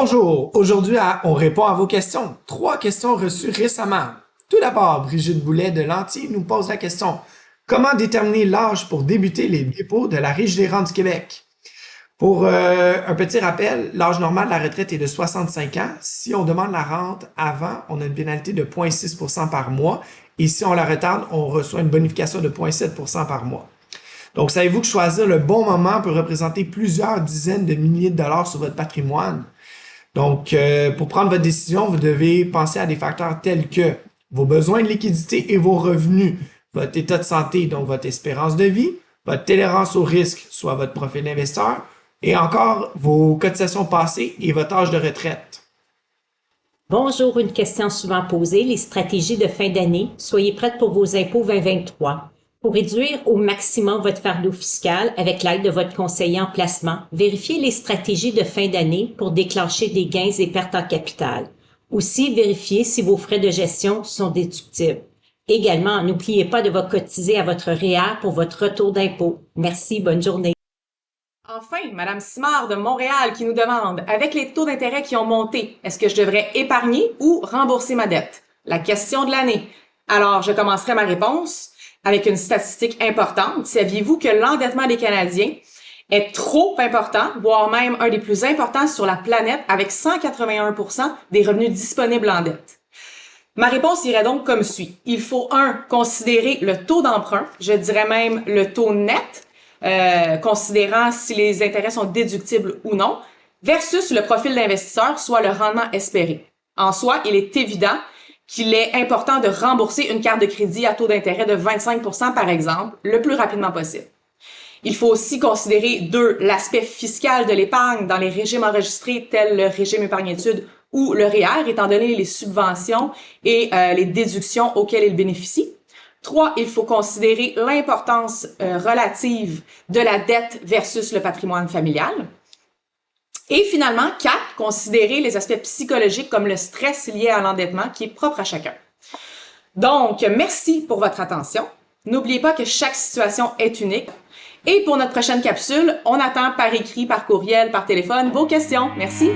Bonjour, aujourd'hui on répond à vos questions. 3 questions reçues récemment. Tout d'abord, Brigitte Boulet de Lanty nous pose la question: comment déterminer l'âge pour débuter les dépôts de la Régie des rentes du Québec? Pour un petit rappel, l'âge normal de la retraite est de 65 ans. Si on demande la rente avant, on a une pénalité de 0,6% par mois. Et si on la retarde, on reçoit une bonification de 0,7% par mois. Donc, savez-vous que choisir le bon moment peut représenter plusieurs dizaines de milliers de dollars sur votre patrimoine? Donc, pour prendre votre décision, vous devez penser à des facteurs tels que vos besoins de liquidité et vos revenus, votre état de santé, donc votre espérance de vie, votre tolérance au risque, soit votre profil d'investisseur, et encore vos cotisations passées et votre âge de retraite. Bonjour, une question souvent posée, les stratégies de fin d'année. Soyez prête pour vos impôts 2023. Pour réduire au maximum votre fardeau fiscal avec l'aide de votre conseiller en placement, vérifiez les stratégies de fin d'année pour déclencher des gains et pertes en capital. Aussi, vérifiez si vos frais de gestion sont déductibles. Également, n'oubliez pas de vous cotiser à votre REER pour votre retour d'impôt. Merci, bonne journée. Enfin, Madame Simard de Montréal qui nous demande, avec les taux d'intérêt qui ont monté, est-ce que je devrais épargner ou rembourser ma dette? La question de l'année. Alors, je commencerai ma réponse avec une statistique importante. Saviez-vous que l'endettement des Canadiens est trop important, voire même un des plus importants sur la planète, avec 181% des revenus disponibles en dette? Ma réponse irait donc comme suit. Il faut, considérer le taux d'emprunt, je dirais même le taux net, considérant si les intérêts sont déductibles ou non, versus le profil d'investisseur, soit le rendement espéré. En soi, il est évident qu'il est important de rembourser une carte de crédit à taux d'intérêt de 25% par exemple, le plus rapidement possible. Il faut aussi considérer 2, l'aspect fiscal de l'épargne dans les régimes enregistrés tels le régime épargne-études ou le REER, étant donné les subventions et les déductions auxquelles il bénéficie. 3, il faut considérer l'importance relative de la dette versus le patrimoine familial. Et finalement, 4, considérer les aspects psychologiques comme le stress lié à l'endettement qui est propre à chacun. Donc, merci pour votre attention. N'oubliez pas que chaque situation est unique. Et pour notre prochaine capsule, on attend par écrit, par courriel, par téléphone vos questions. Merci.